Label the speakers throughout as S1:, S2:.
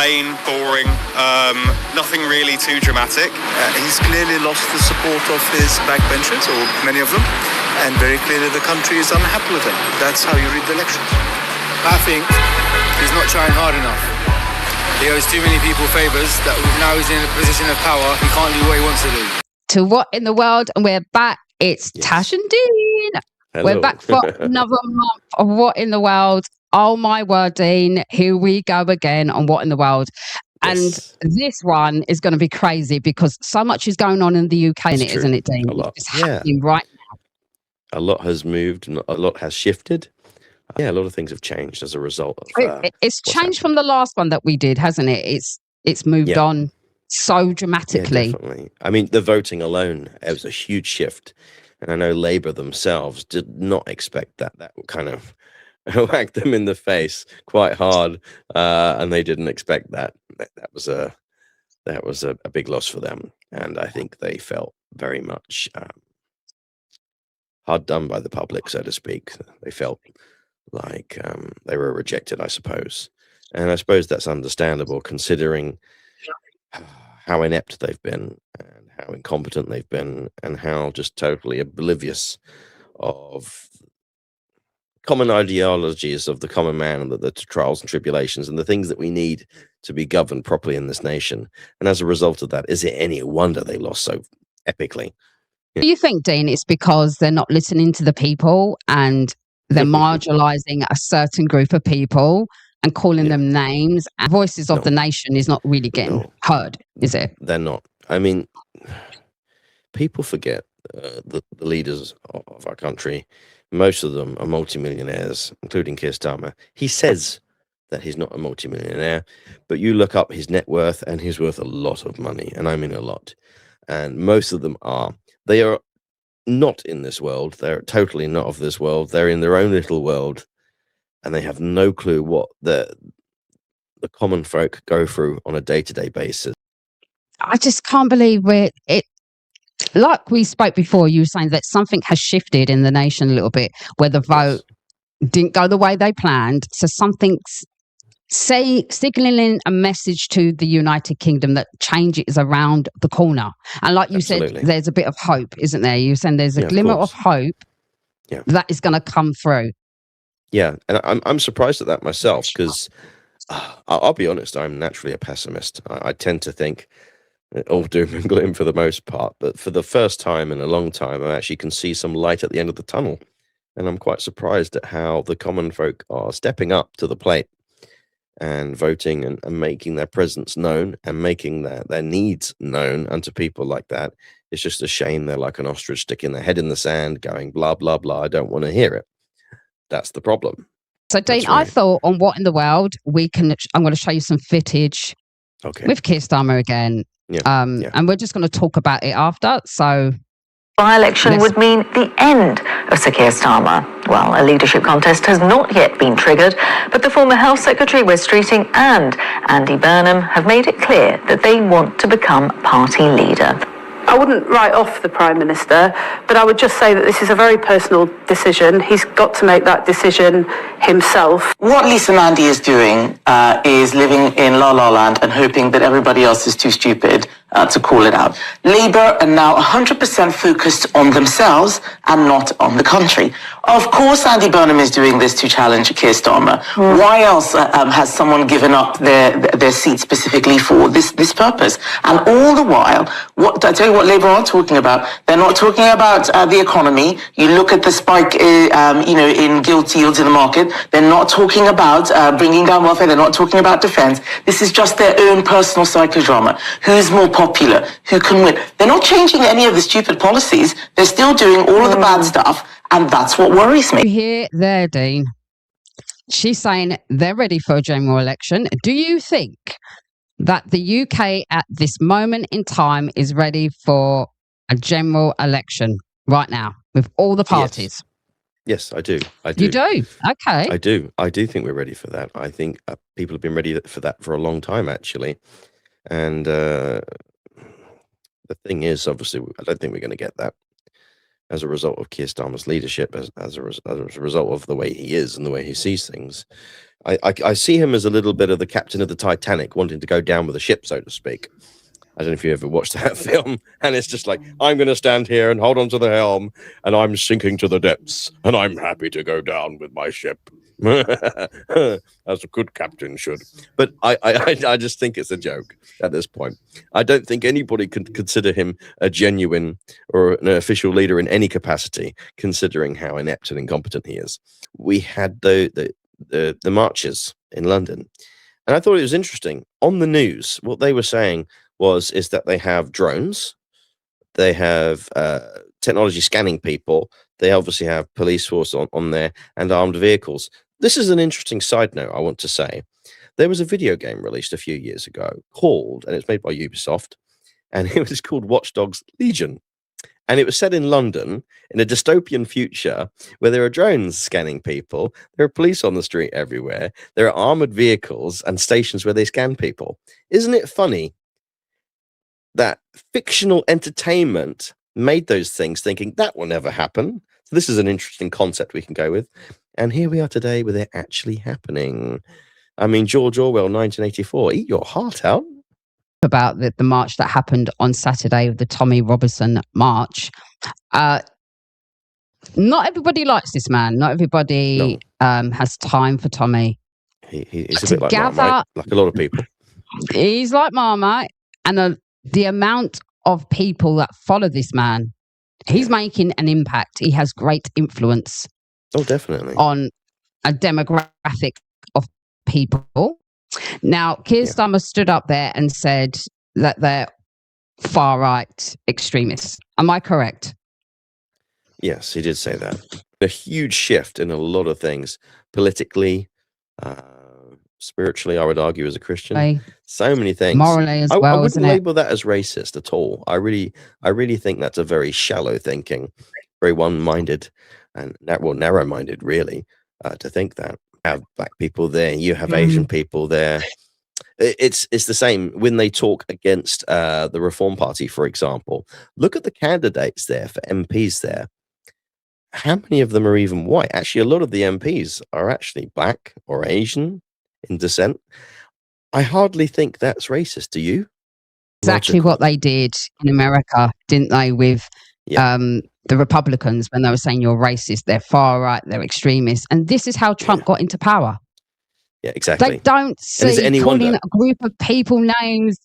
S1: plain, boring, nothing really too dramatic.
S2: He's clearly lost the support of his backbenchers, or many of them, and very clearly the country is unhappy with him. That's how you read the elections.
S3: I think he's not trying hard enough. He owes too many people favours that now he's in a position of power, he can't do what he wants to do.
S4: To What in the World, and we're back. It's Tash and Dean.
S5: Hello.
S4: We're back for another month of What in the World. Oh my word, Dean. Here we go again on What in the World.
S5: Yes.
S4: And this one is going to be crazy because so much is going on in the UK, in it, isn't it, Dean?
S5: A lot.
S4: It's happening right now.
S5: A lot has moved, and a lot has shifted. Yeah, a lot of things have changed as a result of
S4: it's changed from the last one that we did, hasn't it? It's moved on so dramatically.
S5: Yeah, definitely. I mean, the voting alone, it was a huge shift. And I know Labour themselves did not expect that. That would kind of whack them in the face quite hard. And they didn't expect that. That was a big loss for them. And I think they felt very much hard done by the public, so to speak. They felt like they were rejected, I suppose. And I suppose that's understandable considering how inept they've been and how incompetent they've been and how just totally oblivious of common ideologies of the common man and the trials and tribulations and the things that we need to be governed properly in this nation. And as a result of that, is it any wonder they lost so epically?
S4: Do you think, Dean, it's because they're not listening to the people and they're marginalising a certain group of people and calling them names? And voices of the nation is not really getting heard, is it?
S5: They're not. I mean, people forget the leaders of our country. Most of them are multimillionaires, including Keir Starmer. He says that he's not a multimillionaire, but you look up his net worth and he's worth a lot of money, and I mean a lot. And most of them are. They are not in this world. They're totally not of this world. They're in their own little world, and they have no clue what the common folk go through on a day-to-day basis.
S4: I just can't believe it. Like we spoke before, you were saying that something has shifted in the nation a little bit, where the vote didn't go the way they planned. So something's signaling a message to the United Kingdom that change is around the corner. And like you said, there's a bit of hope, isn't there? You're saying there's a glimmer of hope that is going to come through.
S5: Yeah, and I'm surprised at that myself because I'll be honest, I'm naturally a pessimist. I tend to think all doom and gloom for the most part, but for the first time in a long time, I actually can see some light at the end of the tunnel. And I'm quite surprised at how the common folk are stepping up to the plate and voting and making their presence known and making their needs known unto people like that. It's just a shame they're like an ostrich sticking their head in the sand going, blah, blah, blah, I don't want to hear it. That's the problem.
S4: So, Dean, I thought on What in the World, I'm going to show you some footage with Keir Starmer again. And we're just going to talk about it after. So,
S6: by-election would mean the end of Sir Keir Starmer. Well, a leadership contest has not yet been triggered, but the former Health Secretary, Wes Streeting, and Andy Burnham have made it clear that they want to become party leader.
S7: I wouldn't write off the Prime Minister, but I would just say that this is a very personal decision. He's got to make that decision himself.
S8: What Lisa Nandy is doing is living in La La Land and hoping that everybody else is too stupid to call it out. Labour are now 100% focused on themselves and not on the country. Of course, Andy Burnham is doing this to challenge Keir Starmer. Why else has someone given up their seat specifically for this purpose? And all the while, I tell you what Labour are talking about. They're not talking about the economy. You look at the spike, in gilt yields in the market. They're not talking about bringing down welfare. They're not talking about defence. This is just their own personal psychodrama. Who's more popular? Who can win? They're not changing any of the stupid policies. They're still doing all of the bad stuff. And that's what worries me.
S4: You hear there, Dean. She's saying they're ready for a general election. Do you think that the UK at this moment in time is ready for a general election right now with all the parties?
S5: Yes, I do.
S4: You do? Okay.
S5: I do. I do think we're ready for that. I think people have been ready for that for a long time, actually. And the thing is, obviously, I don't think we're going to get that as a result of Keir Starmer's leadership, as a result of the way he is and the way he sees things. I see him as a little bit of the captain of the Titanic wanting to go down with the ship, so to speak. I don't know if you ever watched that film, and it's just like, I'm going to stand here and hold on to the helm, and I'm sinking to the depths, and I'm happy to go down with my ship. As a good captain should. But I just think it's a joke at this point. I don't think anybody could consider him a genuine or an official leader in any capacity, considering how inept and incompetent he is. We had the marches in London, and I thought it was interesting. On the news, what they were saying is that they have drones, they have technology scanning people, they obviously have police force on there, and armed vehicles. This is an interesting side note I want to say. There was a video game released a few years ago called, and it's made by Ubisoft, and it was called Watch Dogs Legion. And it was set in London in a dystopian future where there are drones scanning people, there are police on the street everywhere, there are armored vehicles and stations where they scan people. Isn't it funny that fictional entertainment made those things thinking that will never happen? So this is an interesting concept we can go with. And here we are today with it actually happening. I mean, George Orwell, 1984, eat your heart out.
S4: About the march that happened on Saturday, the Tommy Robinson March. Not everybody likes this man. Not everybody has time for Tommy.
S5: He's a bit like Marmite, like a lot of people.
S4: He's like Marmite. And the amount of people that follow this man, he's making an impact. He has great influence.
S5: Oh, definitely.
S4: On a demographic of people. Now, Keir Starmer stood up there and said that they're far-right extremists. Am I correct?
S5: Yes, he did say that. A huge shift in a lot of things, politically, spiritually, I would argue, as a Christian. So many things.
S4: Morally as well,
S5: I wouldn't
S4: isn't it?
S5: label that as racist at all. I really think that's a very shallow thinking, very one-minded, and narrow-minded, really, to think that. You have black people there, you have Asian people there. It's the same when they talk against the Reform Party, for example. Look at the candidates there for MPs there. How many of them are even white? Actually, a lot of the MPs are actually black or Asian in descent. I hardly think that's racist. Do you?
S4: Exactly what they did in America, didn't they, with the Republicans when they were saying you're racist, they're far right, they're extremists. And this is how Trump got into power.
S5: Yeah, exactly.
S4: They don't see calling a group of people names.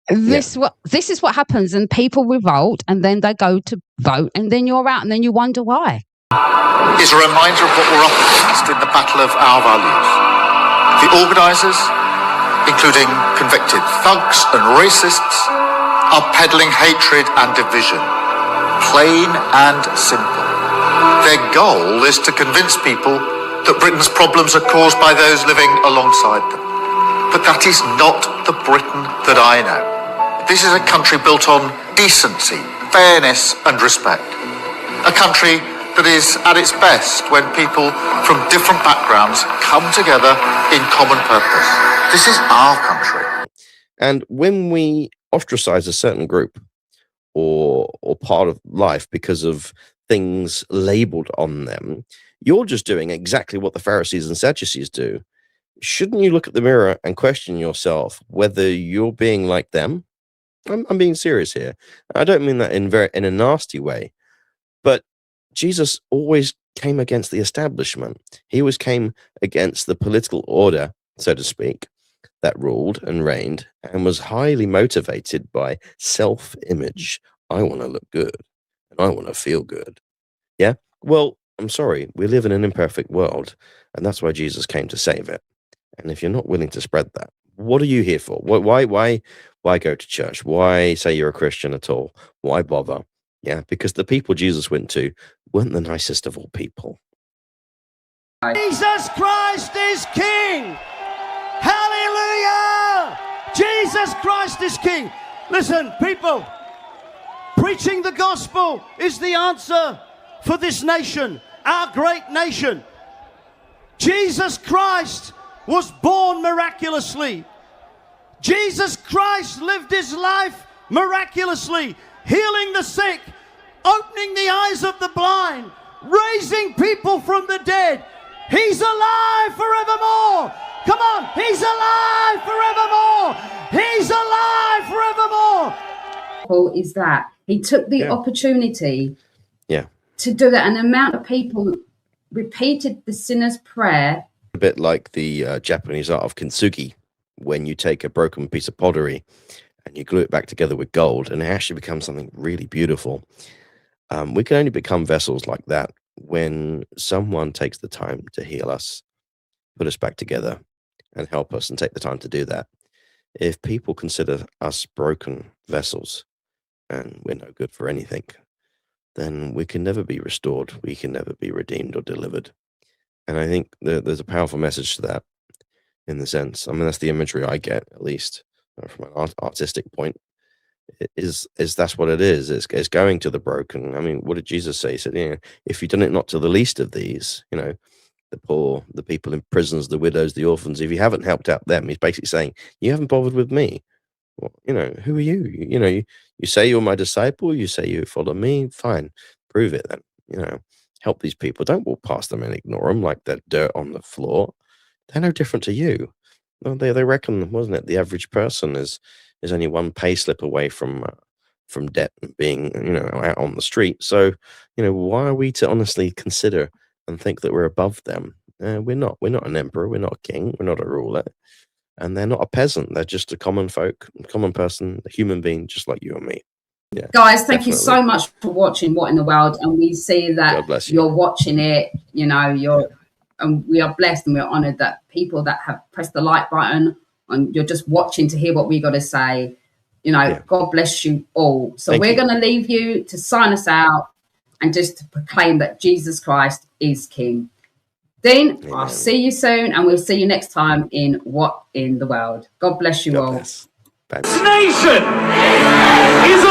S4: This is what happens, and people revolt, and then they go to vote, and then you're out, and then you wonder why.
S9: Is a reminder of what we're up against in the battle of our values. The organisers, including convicted thugs and racists, are peddling hatred and division, plain and simple. Their goal is to convince people that Britain's problems are caused by those living alongside them. But that is not the Britain that I know. This is a country built on decency, fairness and respect. A country that is at its best when people from different backgrounds come together in common purpose. This is our country.
S5: And when we ostracize a certain group or part of life because of things labeled on them, you're just doing exactly what the Pharisees and Sadducees do. Shouldn't you look at the mirror and question yourself whether you're being like them? I'm being serious here. I don't mean that in a nasty way, but Jesus always came against the establishment. He always came against the political order, so to speak, that ruled and reigned, and was highly motivated by self-image. I want to look good, and I want to feel good. Yeah? Well, I'm sorry, we live in an imperfect world, and that's why Jesus came to save it. And if you're not willing to spread that, what are you here for? Why go to church? Why say you're a Christian at all? Why bother? Yeah, because the people Jesus went to weren't the nicest of all people.
S10: Jesus Christ is King! Hallelujah! Jesus Christ is King! Listen, people, preaching the gospel is the answer for this nation, our great nation. Jesus Christ was born miraculously. Jesus Christ lived his life miraculously, healing the sick, opening the eyes of the blind, raising people from the dead. He's alive forevermore. Come on, he's alive forevermore. He's alive forevermore.
S4: Is that he took the opportunity
S5: Yeah.
S4: to do that, and the amount of people repeated the sinner's prayer.
S5: A bit like the Japanese art of kintsugi, when you take a broken piece of pottery and you glue it back together with gold, and it actually becomes something really beautiful. We can only become vessels like that when someone takes the time to heal us, put us back together, and help us, and take the time to do that. If people consider us broken vessels and we're no good for anything, then we can never be restored. We can never be redeemed or delivered. And I think there's a powerful message to that, in the sense. I mean, that's the imagery I get, at least from an artistic point. Is that's what it is. It's going to the broken. I mean, what did Jesus say? He said, if you've done it not to the least of these, the poor, the people in prisons, the widows, the orphans, if you haven't helped out them, he's basically saying, you haven't bothered with me. Well, who are you? You say you're my disciple, you say you follow me, fine, prove it then. Help these people. Don't walk past them and ignore them like they're dirt on the floor. They're no different to you. Well, they reckon, wasn't it, the average person is only one pay slip away from debt and being out on the street. So why are we to honestly consider and think that we're above them? We're not an emperor, we're not a king, we're not a ruler, and they're not a peasant. They're just a common person, a human being just like you and me. Yeah,
S4: guys, thank you so much for watching What in the World, and we see that
S5: God bless you.
S4: You're watching it. And we are blessed and we're honored that people that have pressed the like button and you're just watching to hear what we got to say. God bless you all. So we're going to leave you to sign us out and just to proclaim that Jesus Christ is King. Dean,
S5: Amen.
S4: I'll see you soon, and we'll see you next time in What in the World. God bless you all.
S5: Bless. Bye.
S10: This nation is